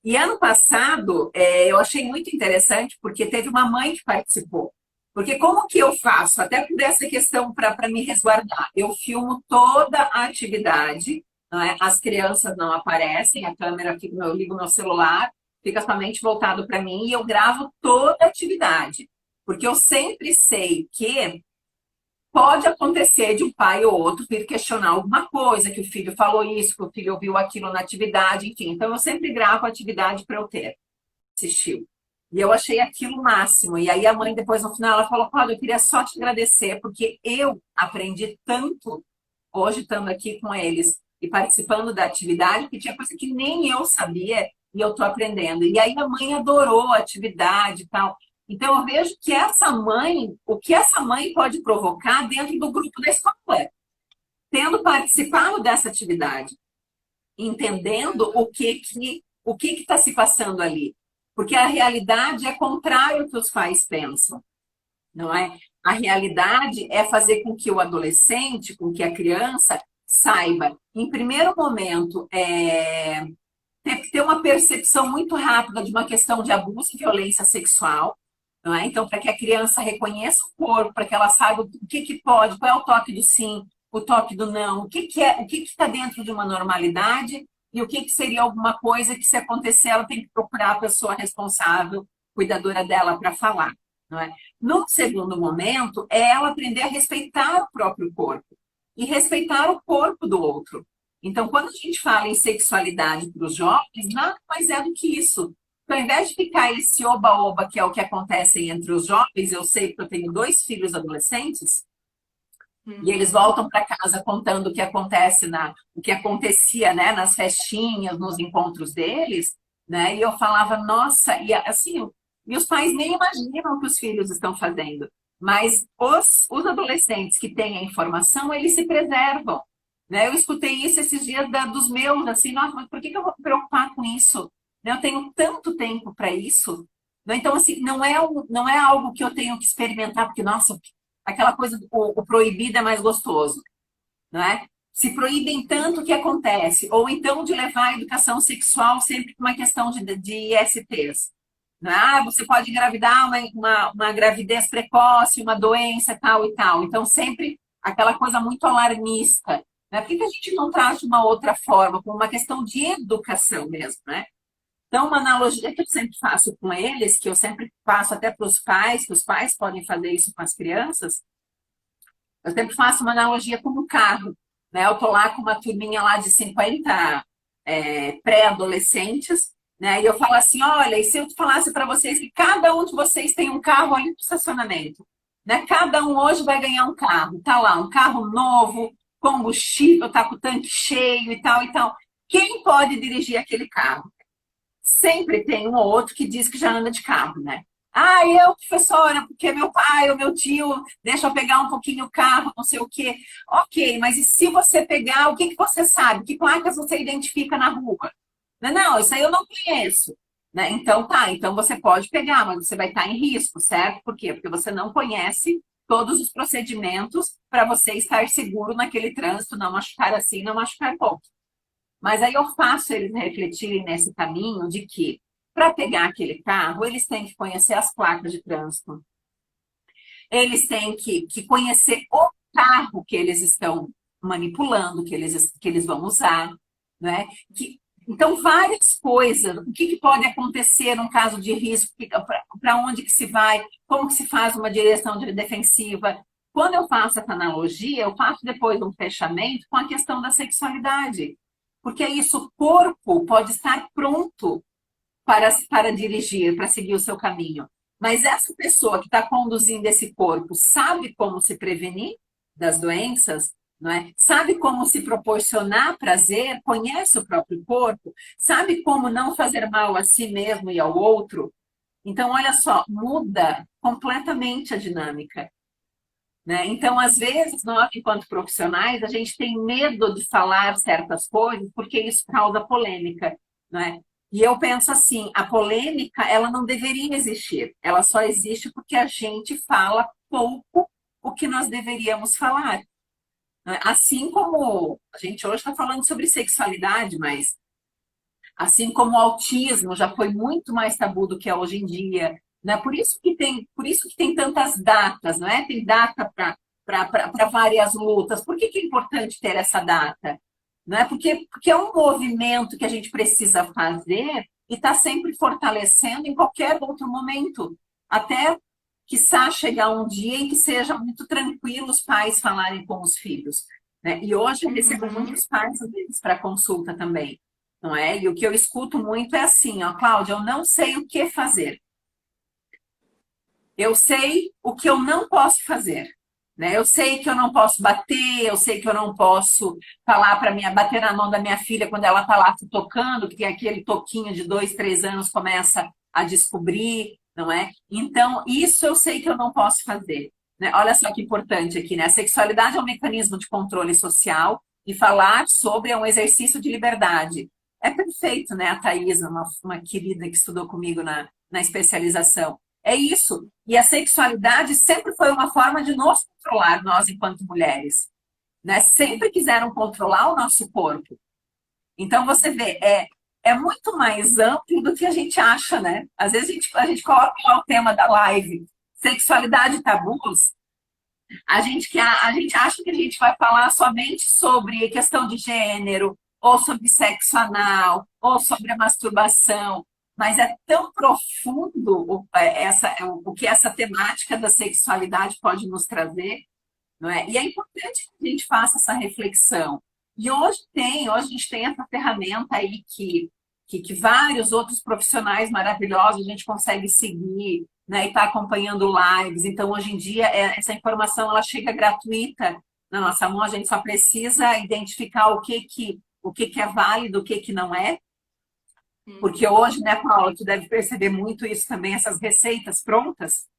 E ano passado, eu achei muito interessante, porque teve uma mãe que participou. Porque como que eu faço? Até por essa questão para me resguardar. Eu filmo toda a atividade, não é? As crianças não aparecem, a câmera fica, eu ligo meu celular, fica somente voltado para mim e eu gravo toda a atividade. Porque eu sempre sei que pode acontecer de um pai ou outro vir questionar alguma coisa, que o filho falou isso, que o filho ouviu aquilo na atividade, enfim. Então, eu sempre gravo a atividade para eu ter. Assistiu. E eu achei aquilo o máximo. E aí a mãe, depois, no final, ela falou, Cláudia, eu queria só te agradecer, porque eu aprendi tanto hoje, estando aqui com eles e participando da atividade, que tinha coisa que nem eu sabia e eu estou aprendendo. E aí a mãe adorou a atividade e tal. Então, eu vejo que essa mãe, o que essa mãe pode provocar dentro do grupo da escola, tendo participado dessa atividade, entendendo o que está se passando ali. Porque a realidade é contrário ao que os pais pensam, não é? A realidade é fazer com que o adolescente, com que a criança saiba, em primeiro momento, ter uma percepção muito rápida de uma questão de abuso e violência sexual, não é? Então, para que a criança reconheça o corpo, para que ela saiba o que pode, qual é o toque do sim, o toque do não, o que está dentro de uma normalidade e o que seria alguma coisa que, se acontecer, ela tem que procurar a pessoa responsável, cuidadora dela, para falar, não é? No segundo momento, é ela aprender a respeitar o próprio corpo e respeitar o corpo do outro. Então, quando a gente fala em sexualidade para os jovens, nada mais é do que isso. Então, ao invés de ficar esse oba-oba, que é o que acontece entre os jovens, eu sei que eu tenho 2 filhos adolescentes, e eles voltam para casa contando o que acontece o que acontecia, né, nas festinhas, nos encontros deles, né? E eu falava, nossa, e assim, meus pais nem imaginam o que os filhos estão fazendo. Mas os adolescentes que têm a informação, eles se preservam. Né? Eu escutei isso esses dias dos meus, assim, nossa, mas por que eu vou me preocupar com isso? Né? Eu tenho tanto tempo para isso. Né? Então, assim, não é algo que eu tenho que experimentar, porque, nossa, aquela coisa, o proibido é mais gostoso. Né? Se proíbem tanto, o que acontece? Ou então de levar a educação sexual sempre com uma questão de ISTs. Né? Você pode engravidar uma gravidez precoce, uma doença tal e tal. Então, sempre aquela coisa muito alarmista. Né? Por que a gente não traz de uma outra forma, como uma questão de educação mesmo, né? Então, uma analogia que eu sempre faço com eles, que eu sempre faço até para os pais, que os pais podem fazer isso com as crianças, eu sempre faço uma analogia com o carro. Né? Eu estou lá com uma turminha lá de 50 pré-adolescentes, né? E eu falo assim, olha, e se eu falasse para vocês que cada um de vocês tem um carro ali no estacionamento, né? Cada um hoje vai ganhar um carro, tá lá, um carro novo, combustível, tá com o tanque cheio e tal e tal. Quem pode dirigir aquele carro? Sempre tem um ou outro que diz que já anda de carro, né? Ah, eu, professora, porque meu pai ou meu tio deixa eu pegar um pouquinho o carro, não sei o quê. Ok, mas e se você pegar, o que que você sabe? Que placas você identifica na rua? Não, isso aí eu não conheço. Né? Então tá, então você pode pegar, mas você vai estar em risco, certo? Por quê? Porque você não conhece todos os procedimentos para você estar seguro naquele trânsito, não machucar assim, não machucar pouco. Mas aí eu faço eles refletirem nesse caminho de que, para pegar aquele carro, eles têm que conhecer as placas de trânsito. Eles têm que conhecer o carro que eles estão manipulando, que eles vão usar, né? Então, várias coisas. O que pode acontecer num caso de risco? Para onde que se vai? Como que se faz uma direção defensiva? Quando eu faço essa analogia, eu faço depois um fechamento com a questão da sexualidade. Porque isso, o corpo pode estar pronto para dirigir, para seguir o seu caminho. Mas essa pessoa que está conduzindo esse corpo sabe como se prevenir das doenças, não é? Sabe como se proporcionar prazer, conhece o próprio corpo, sabe como não fazer mal a si mesmo e ao outro. Então, olha só, muda completamente a dinâmica. Né? Então, às vezes, nós, enquanto profissionais, a gente tem medo de falar certas coisas porque isso causa polêmica. Né? E eu penso assim, a polêmica, ela não deveria existir. Ela só existe porque a gente fala pouco o que nós deveríamos falar. Né? Assim como a gente hoje está falando sobre sexualidade, mas assim como o autismo já foi muito mais tabu do que é hoje em dia, né? Por isso que tem tantas datas, não é? Tem data para várias lutas. Por que é importante ter essa data? Não é? Porque é um movimento que a gente precisa fazer e está sempre fortalecendo em qualquer outro momento. Até, quiçá, chegar um dia em que seja muito tranquilo os pais falarem com os filhos. Né? E hoje eu recebo muitos pais, às vezes, para consulta também. Não é? E o que eu escuto muito é assim, ó, Cláudia, eu não sei o que fazer. Eu sei o que eu não posso fazer. Né? Eu sei que eu não posso bater, eu sei que eu não posso falar para minha, bater na mão da minha filha quando ela está lá se tocando, que tem aquele toquinho de 2, 3 anos começa a descobrir, não é? Então, isso eu sei que eu não posso fazer. Né? Olha só que importante aqui, né? A sexualidade é um mecanismo de controle social e falar sobre é um exercício de liberdade. É perfeito, né? A Thaisa, uma querida que estudou comigo na especialização. É isso. E a sexualidade sempre foi uma forma de nos controlar, nós enquanto mulheres. Né? Sempre quiseram controlar o nosso corpo. Então, você vê, é muito mais amplo do que a gente acha, né? Às vezes a gente coloca lá o tema da live, sexualidade e tabus, a gente acha que a gente vai falar somente sobre questão de gênero, ou sobre sexo anal, ou sobre a masturbação, mas é tão profundo o que essa temática da sexualidade pode nos trazer, não é? E é importante que a gente faça essa reflexão. E hoje a gente tem essa ferramenta aí que vários outros profissionais maravilhosos a gente consegue seguir, né, e está acompanhando lives. Então, hoje em dia, essa informação ela chega gratuita na nossa mão, a gente só precisa identificar o que é válido, o que não é. Porque hoje, né, Paula, tu deve perceber muito isso também, essas receitas prontas,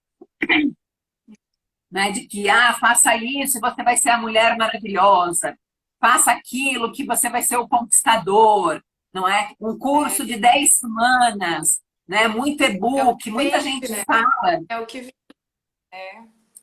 né, de que, faça isso e você vai ser a mulher maravilhosa, faça aquilo que você vai ser o conquistador, não é? Um curso de 10 semanas, né, muito e-book, muita gente fala. É o que é.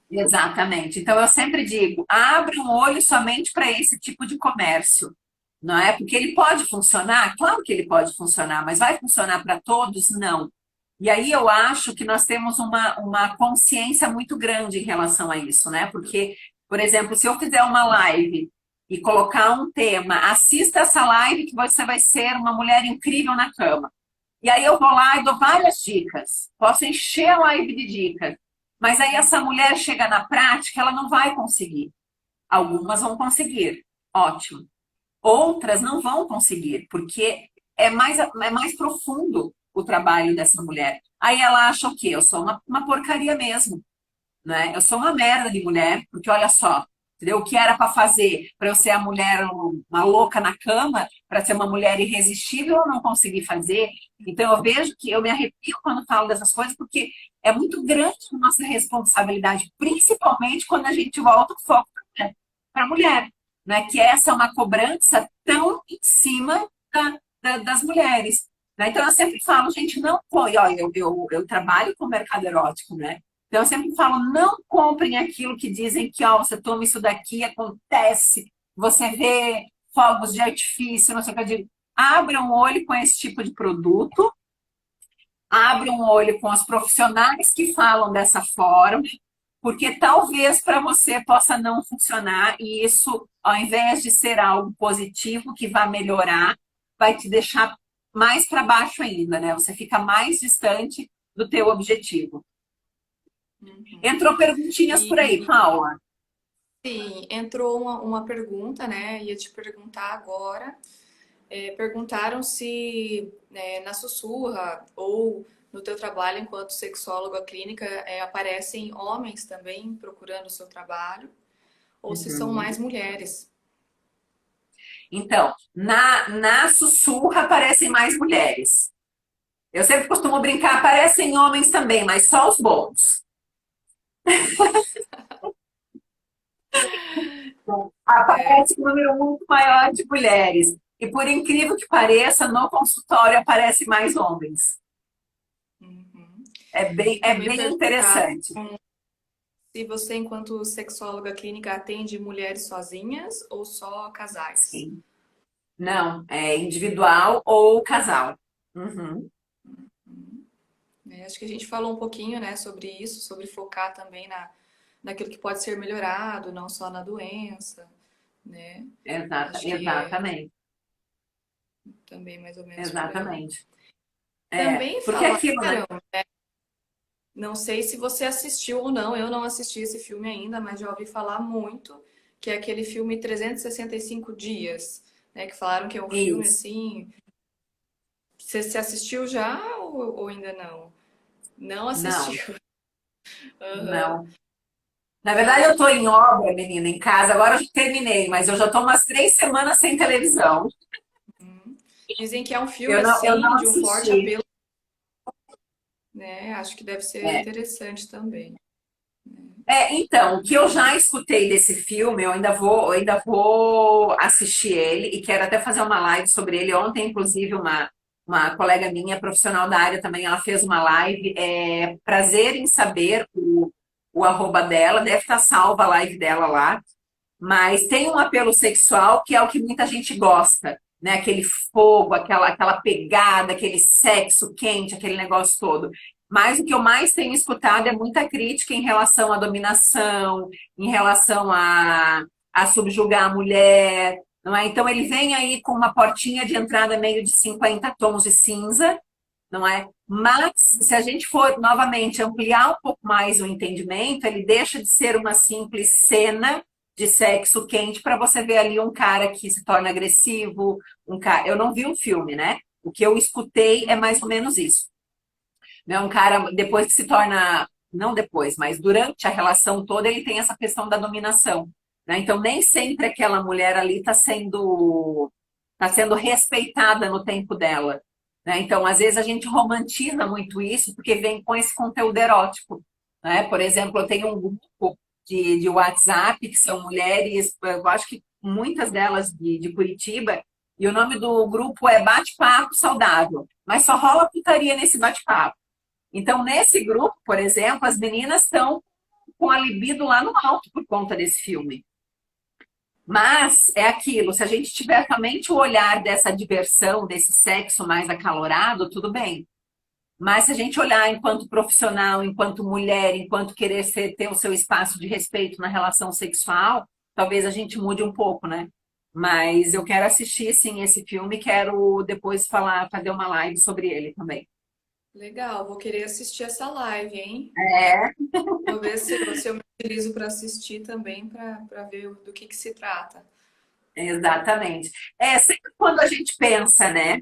Exatamente. Então, eu sempre digo, abre um olho somente para esse tipo de comércio, não é? Porque ele pode funcionar? Claro que ele pode funcionar, mas vai funcionar para todos? Não. E aí eu acho que nós temos uma consciência muito grande em relação a isso, né? Porque, por exemplo, se eu fizer uma live e colocar um tema, assista essa live que você vai ser uma mulher incrível na cama. E aí eu vou lá e dou várias dicas. Posso encher a live de dicas. Mas aí essa mulher chega na prática, ela não vai conseguir. Algumas vão conseguir. Ótimo. Outras não vão conseguir, porque é mais profundo o trabalho dessa mulher. Aí ela acha o quê? Eu sou uma porcaria mesmo, né? Eu sou uma merda de mulher, porque olha só, entendeu? O que era para fazer para eu ser a mulher, uma louca na cama, para ser uma mulher irresistível, eu não consegui fazer. Então eu vejo que eu me arrepio quando falo dessas coisas, porque é muito grande a nossa responsabilidade, principalmente quando a gente volta o foco para a mulher, né? Que essa é uma cobrança tão em cima das mulheres. Né? Então eu sempre falo, gente, não foi, ó, eu trabalho com o mercado erótico, né? Então, eu sempre falo, não comprem aquilo que dizem que, ó, você toma isso daqui, acontece, você vê fogos de artifício, não sei o que eu digo. Abram o olho com esse tipo de produto, abram o olho com os profissionais que falam dessa forma, porque talvez para você possa não funcionar e isso, ao invés de ser algo positivo que vai melhorar, vai te deixar mais para baixo ainda, né? Você fica mais distante do teu objetivo. Uhum. Entrou perguntinhas por aí, E Paula. sim, entrou uma pergunta, né? Ia te perguntar agora. Perguntaram se na Sussurra ou no teu trabalho enquanto sexóloga clínica aparecem homens também procurando o seu trabalho ou se são mais Uhum. mulheres. Então, na sussurra aparecem mais mulheres. Eu sempre costumo brincar, aparecem homens também, mas só os bons. É, Aparece um número muito maior de mulheres. E por incrível que pareça, no consultório aparecem mais homens. uhum. E É também bem perguntaram interessante. se você, enquanto sexóloga clínica, atende mulheres sozinhas ou só casais. Sim. Não, é individual ou casal. Uhum. Acho que a gente falou um pouquinho, né, sobre isso, sobre focar também naquilo que pode ser melhorado, não só na doença, né? Acho que é Exatamente. também mais ou menos por aí. Exatamente. É, Também porque é falaram, aquilo, né? não sei se você assistiu ou não, eu não assisti esse filme ainda, mas já ouvi falar muito, que é aquele filme 365 Dias, né? Que falaram que é um filme Isso. assim. Você se assistiu já ou ainda não? Não Não, assistiu. Aham. não. Na verdade, eu Falam estou que em obra, menina, em casa. Agora eu já terminei, mas eu já estou umas 3 semanas sem televisão. dizem que é um filme Eu assim não de um forte assisti. apelo, né? Acho que deve ser É. interessante também. Então, o que eu já escutei desse filme, eu ainda vou assistir ele e quero até fazer uma live sobre ele. Ontem, inclusive, uma colega minha, profissional da área também, ela fez uma live. É, prazer em saber o arroba dela, deve estar salva a live dela lá. Mas tem um apelo sexual que é o que muita gente gosta, né? Aquele fogo, aquela pegada, aquele sexo quente, aquele negócio todo. Mas o que eu mais tenho escutado é muita crítica em relação à dominação, em relação a subjugar a mulher, não é? Então ele vem aí com uma portinha de entrada meio de 50 tons de cinza, não é? Mas se a gente for novamente ampliar um pouco mais o entendimento, ele deixa de ser uma simples cena de sexo quente para você ver ali um cara que se torna agressivo, um cara. Eu não vi o filme, né? O que eu escutei é mais ou menos isso. Né? Um cara depois que se torna, não depois, mas durante a relação toda ele tem essa questão da dominação. Né? Então nem sempre aquela mulher ali tá sendo respeitada no tempo dela. Né? Então às vezes a gente romantiza muito isso porque vem com esse conteúdo erótico. Né? Por exemplo, eu tenho um grupo de WhatsApp que são mulheres, eu acho que muitas delas de Curitiba, e o nome do grupo é Bate-Papo Saudável, mas só rola putaria nesse bate-papo. Então, nesse grupo, por exemplo, as meninas estão com a libido lá no alto por conta desse filme. Mas é aquilo, se a gente tiver somente o olhar dessa diversão, desse sexo mais acalorado, tudo bem. Mas se a gente olhar enquanto profissional, enquanto mulher, enquanto querer ter o seu espaço de respeito na relação sexual, talvez a gente mude um pouco, né? Mas eu quero assistir, sim, esse filme, quero depois falar, fazer uma live sobre ele também. Legal, vou querer assistir essa live, hein? É, Vou ver se eu me utilizo para assistir também, para ver do que se trata. exatamente. É sempre quando a gente pensa, né,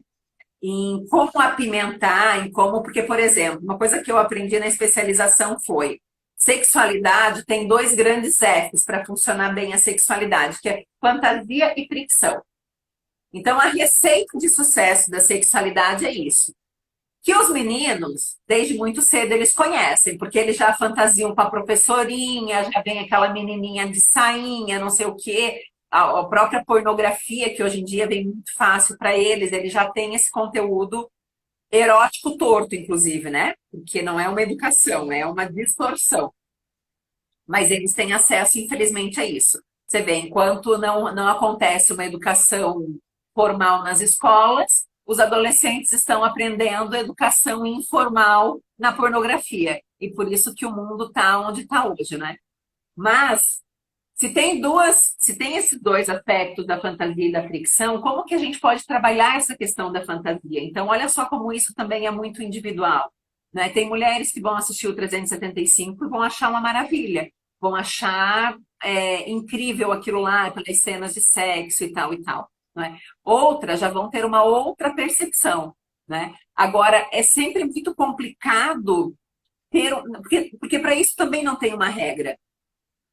em como apimentar, em como, porque, por exemplo, uma coisa que eu aprendi na especialização foi sexualidade tem dois grandes Fs para funcionar bem a sexualidade, que é fantasia e fricção. Então, a receita de sucesso da sexualidade é isso. Que os meninos, desde muito cedo, eles conhecem, porque eles já fantasiam com a professorinha, já vem aquela menininha de sainha, não sei o quê. A própria pornografia, que hoje em dia vem muito fácil para eles, eles já têm esse conteúdo erótico torto, inclusive, né? Porque não é uma educação, é uma distorção. Mas eles têm acesso, infelizmente, a isso. Você vê, enquanto não acontece uma educação formal nas escolas, os adolescentes estão aprendendo educação informal na pornografia. E por isso que o mundo está onde está hoje, né? Mas se tem esses dois aspectos da fantasia e da fricção, como que a gente pode trabalhar essa questão da fantasia? Então, olha só como isso também é muito individual, né? Tem mulheres que vão assistir o 375 e vão achar uma maravilha, vão achar incrível aquilo lá, pelas cenas de sexo e tal, né? Outras já vão ter uma outra percepção, né? Agora, é sempre muito complicado porque para isso também não tem uma regra,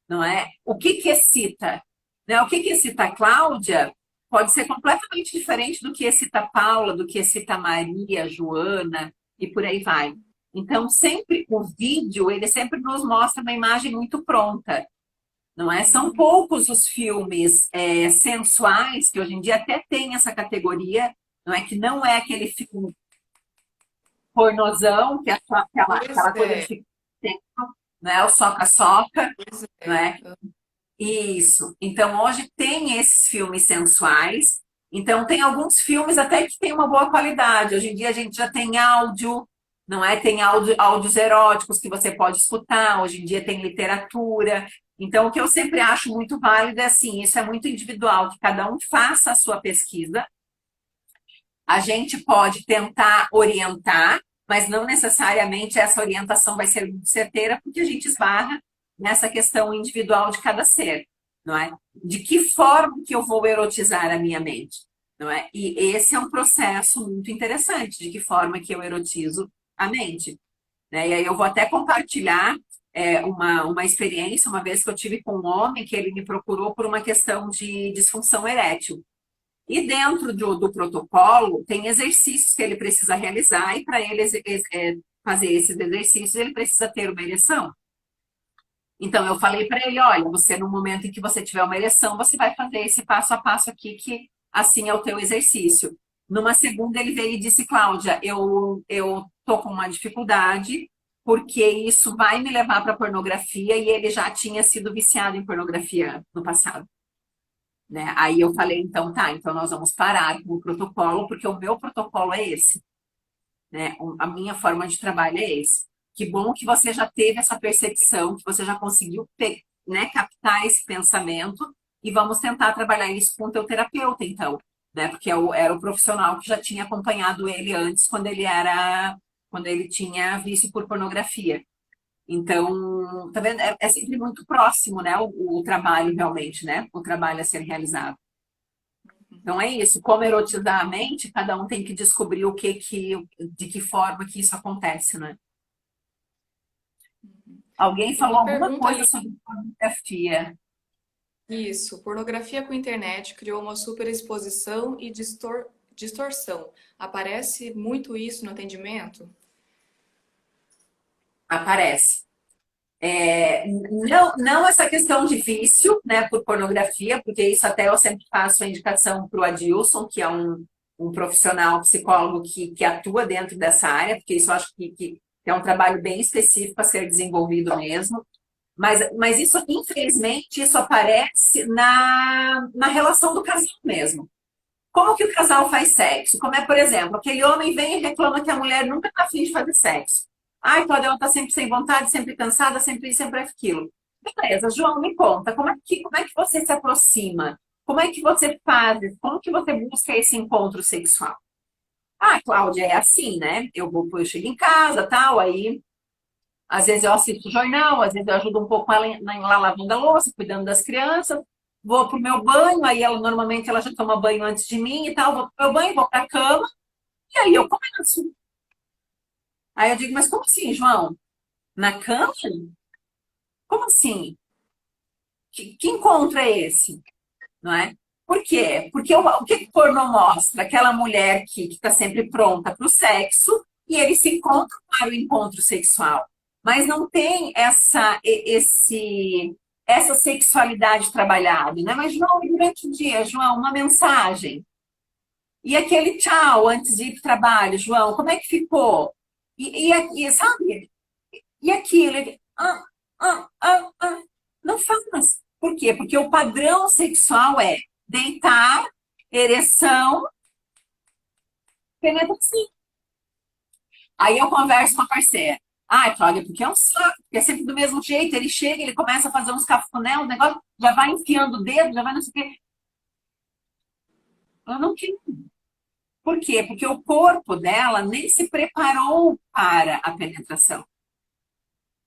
não é? O que que excita? Né? O que que excita a Cláudia pode ser completamente diferente do que excita a Paula, do que excita a Maria, a Joana e por aí vai. Então, sempre o vídeo, ele sempre nos mostra uma imagem muito pronta, não é? São poucos os filmes sensuais, que hoje em dia até tem essa categoria, não é? Que não é aquele filme pornozão, que é só Pois aquela coisa de é, ficar, não é? O soca-soca, pois não é. é? Isso. Então, hoje tem esses filmes sensuais. Então, tem alguns filmes até que tem uma boa qualidade. Hoje em dia a gente já tem áudio, não é? Tem áudios eróticos que você pode escutar. Hoje em dia tem literatura. Então, o que eu sempre acho muito válido é assim, isso é muito individual, que cada um faça a sua pesquisa. A gente pode tentar orientar, mas não necessariamente essa orientação vai ser muito certeira, porque a gente esbarra nessa questão individual de cada ser, não é? De que forma que eu vou erotizar a minha mente, não é? E esse é um processo muito interessante, de que forma que eu erotizo a mente, né? E aí eu vou até compartilhar uma experiência, uma vez que eu tive com um homem que ele me procurou por uma questão de disfunção erétil. E dentro do protocolo, tem exercícios que ele precisa realizar, e para ele fazer esses exercícios, ele precisa ter uma ereção. Então, eu falei para ele: olha, você, no momento em que você tiver uma ereção, você vai fazer esse passo a passo aqui, que assim é o teu exercício. Numa segunda, ele veio e disse: Cláudia, eu tô com uma dificuldade, porque isso vai me levar para pornografia, e ele já tinha sido viciado em pornografia no passado. Né? Aí eu falei, então tá, então nós vamos parar com o protocolo, porque o meu protocolo é esse, né? A minha forma de trabalho é esse. Que bom que você já teve essa percepção, que você já conseguiu, né, captar esse pensamento, e vamos tentar trabalhar isso com o teu terapeuta, então, né? Porque era o profissional que já tinha acompanhado ele antes, quando ele tinha vício por pornografia. Então, tá vendo? É sempre muito próximo, né? O trabalho realmente, né? O trabalho a ser realizado. Então é isso. Como erotizar a mente, cada um tem que descobrir de que forma que isso acontece, né? Alguém falou Uma alguma pergunta coisa ali. sobre pornografia. Isso, pornografia com internet criou uma superexposição e distorção. Aparece muito isso no atendimento? Aparece. Não essa questão de vício, né, por pornografia, porque isso até eu sempre faço a indicação para o Adilson, que é um profissional psicólogo que atua dentro dessa área, porque isso eu acho que é um trabalho bem específico a ser desenvolvido mesmo. Mas isso, infelizmente, isso aparece na relação do casal mesmo. Como que o casal faz sexo? Como é, por exemplo, aquele homem vem e reclama que a mulher nunca está afim de fazer sexo. Ai, Cláudia, ela está sempre sem vontade, sempre cansada, sempre isso, sempre aquilo. Beleza, João, me conta, como é que você se aproxima? Como é que você faz? Como que você busca esse encontro sexual? Ah, Cláudia, é assim, né? Eu chego em casa, tal, aí às vezes eu assisto o jornal, às vezes eu ajudo um pouco ela lá lavando a louça, cuidando das crianças. Vou pro meu banho, aí ela normalmente ela já toma banho antes de mim e tal. Vou pro meu banho, vou pra cama, e aí eu começo. Aí eu digo, mas como assim, João? Na cama? Como assim? Que encontro é esse? Não é? Por quê? Porque o que o pornô mostra? Aquela mulher que está sempre pronta para o sexo, e eles se encontram para o encontro sexual. Mas não tem essa sexualidade trabalhada, né? Mas, João, e durante o dia, João, uma mensagem. E aquele tchau antes de ir para o trabalho, João, como é que ficou? Sabe? E aquilo? Não faz. Por quê? Porque o padrão sexual é deitar, ereção, penetração. Aí eu converso com a parceira. Ai, Cláudia, porque é um saco, porque é sempre do mesmo jeito. Ele chega, ele começa a fazer uns cafuné, um negócio, já vai enfiando o dedo, já vai não sei o quê. Eu não quero. Por quê? Porque o corpo dela nem se preparou para a penetração.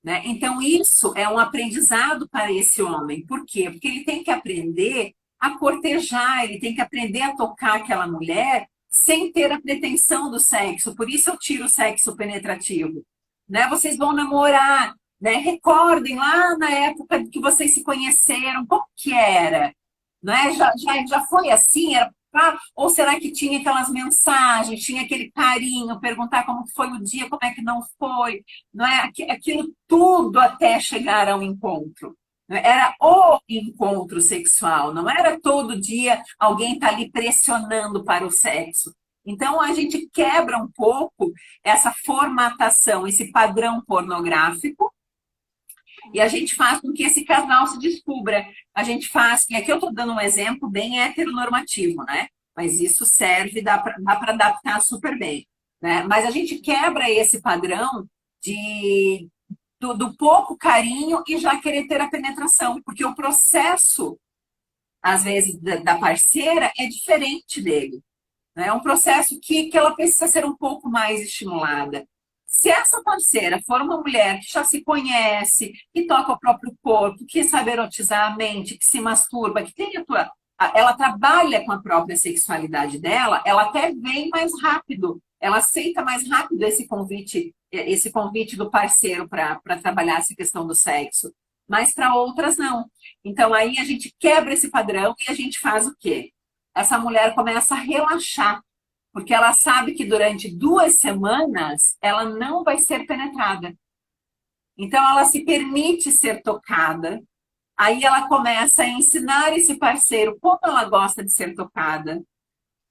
Né? Então, isso é um aprendizado para esse homem. Por quê? Porque ele tem que aprender a cortejar, ele tem que aprender a tocar aquela mulher sem ter a pretensão do sexo. Por isso eu tiro o sexo penetrativo. Né? Vocês vão namorar, né? Recordem lá na época que vocês se conheceram, como que era? Né? Já foi assim? Era ou será que tinha aquelas mensagens, tinha aquele carinho, perguntar como foi o dia, como é que não foi, não é? Aquilo tudo até chegar ao encontro. Era o encontro sexual, não era todo dia alguém tá ali pressionando para o sexo. Então a gente quebra um pouco essa formatação, esse padrão pornográfico, e a gente faz com que esse casal se descubra. A gente faz, e aqui eu estou dando um exemplo bem heteronormativo, né? Mas isso serve, dá para adaptar super bem. Né? Mas a gente quebra esse padrão do pouco carinho e já querer ter a penetração, porque o processo, às vezes, da parceira é diferente dele. Né? É um processo que ela precisa ser um pouco mais estimulada. Se essa parceira for uma mulher que já se conhece, que toca o próprio corpo, que sabe erotizar a mente, que se masturba, que tem ela trabalha com a própria sexualidade dela, ela até vem mais rápido, ela aceita mais rápido esse convite do parceiro para trabalhar essa questão do sexo. Mas para outras não. Então aí a gente quebra esse padrão e a gente faz o quê? Essa mulher começa a relaxar, porque ela sabe que durante 2 semanas ela não vai ser penetrada. Então ela se permite ser tocada. Aí ela começa a ensinar esse parceiro como ela gosta de ser tocada.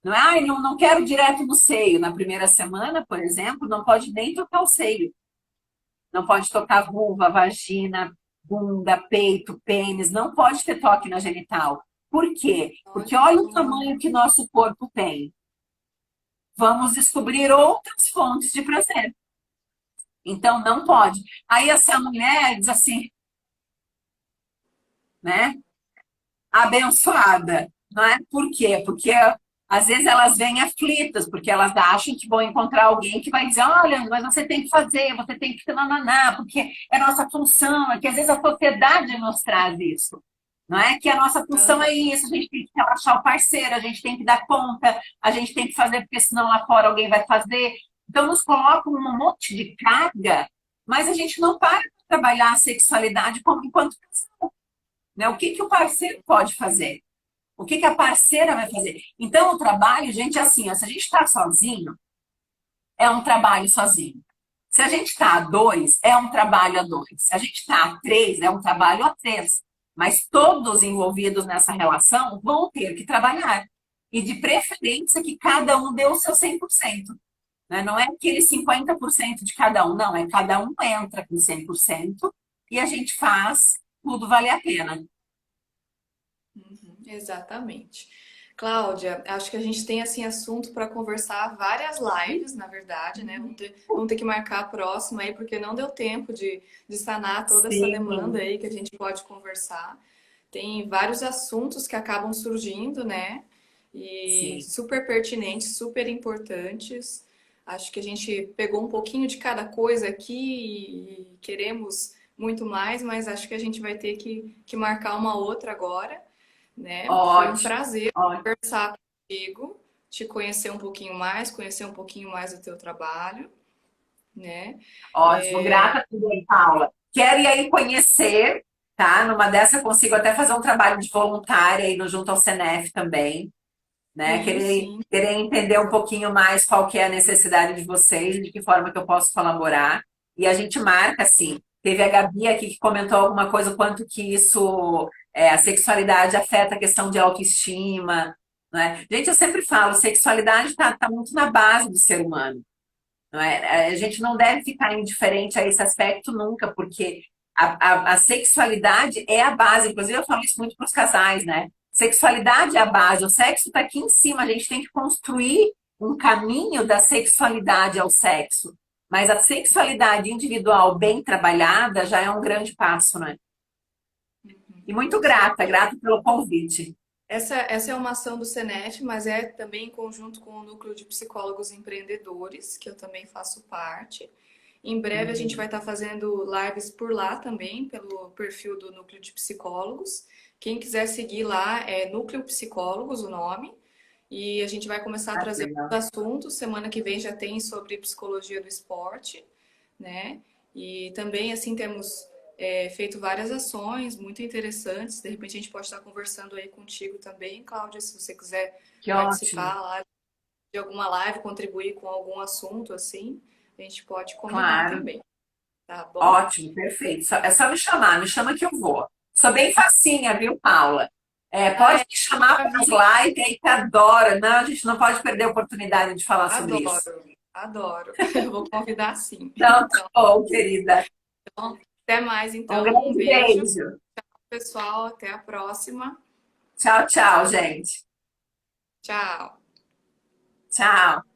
Não é, ai, não quero direto no seio. Na primeira semana, por exemplo, não pode nem tocar o seio. Não pode tocar vulva, vagina, bunda, peito, pênis. Não pode ter toque na genital. Por quê? Porque olha o tamanho que nosso corpo tem. Vamos descobrir outras fontes de prazer. Então, não pode. Aí essa mulher diz assim, né? Abençoada, não é? Por quê? Porque às vezes elas vêm aflitas, porque elas acham que vão encontrar alguém que vai dizer, olha, mas você tem que fazer, você tem que nananá, porque é nossa função, é que às vezes a sociedade nos traz isso. Não é que a nossa função é isso, a gente tem que relaxar o parceiro, a gente tem que dar conta, a gente tem que fazer, porque senão lá fora alguém vai fazer. Então nos colocam um monte de carga, mas a gente não para de trabalhar a sexualidade enquanto casal. Né? O que o parceiro pode fazer? O que a parceira vai fazer? Então, o trabalho, gente, é assim, ó, se a gente está sozinho, é um trabalho sozinho. Se a gente está a 2, é um trabalho a 2. Se a gente está a 3, é um trabalho a 3. Mas todos envolvidos nessa relação vão ter que trabalhar. E de preferência que cada um dê o seu 100%. Né? Não é aquele 50% de cada um, não. É cada um entra com 100% e a gente faz tudo valer a pena. Exatamente. Cláudia, acho que a gente tem assim assunto para conversar várias lives, na verdade, né? Vamos ter que marcar a próxima aí, porque não deu tempo de sanar toda essa demanda aí que a gente pode conversar. Tem vários assuntos que acabam surgindo, né? E super pertinentes, super importantes. Acho que a gente pegou um pouquinho de cada coisa aqui e queremos muito mais, mas acho que a gente vai ter que marcar uma outra agora. Né? Foi um prazer conversar contigo, te conhecer um pouquinho mais, conhecer um pouquinho mais do teu trabalho, né? Ótimo, grata também, Paula. Quero ir aí conhecer, tá? Numa dessa eu consigo até fazer um trabalho de voluntária aí no Junto ao Senef também, né? Querer entender um pouquinho mais qual que é a necessidade de vocês, de que forma que eu posso colaborar. E a gente marca, assim, teve a Gabi aqui que comentou alguma coisa, o quanto que isso, a sexualidade afeta a questão de autoestima, não é? Gente, eu sempre falo, sexualidade está muito na base do ser humano, não é? A gente não deve ficar indiferente a esse aspecto nunca, porque a sexualidade é a base. Inclusive, eu falo isso muito para os casais, né? Sexualidade é a base, o sexo está aqui em cima, a gente tem que construir um caminho da sexualidade ao sexo. Mas a sexualidade individual bem trabalhada já é um grande passo, né? E muito grata, grata pelo convite. Essa é uma ação do Senef, mas é também em conjunto com o Núcleo de Psicólogos Empreendedores, que eu também faço parte. Em breve a gente vai estar fazendo lives por lá também, pelo perfil do Núcleo de Psicólogos. Quem quiser seguir lá é Núcleo Psicólogos, o nome. E a gente vai começar a Ah, que trazer legal. outros assuntos. Semana que vem já tem sobre psicologia do esporte, né? E também, assim, temos feito várias ações muito interessantes. De repente a gente pode estar conversando aí contigo também, Cláudia, se você quiser Que ótimo. participar lá de alguma live, contribuir com algum assunto, assim, a gente pode combinar Claro. também, tá bom? Ótimo, perfeito. É só me chamar, me chama que eu vou. Sou bem facinha, viu, Paula? É, Ah, pode é me chamar para as maravilha. lives aí que adora. Não, a gente não pode perder a oportunidade de falar sobre isso. Adoro, adoro. Eu vou convidar sim. Então, tá bom, querida. Até mais, Um então. Um grande beijo, beijo. pessoal. Até a próxima. Tchau, tchau, gente. Tchau. Tchau.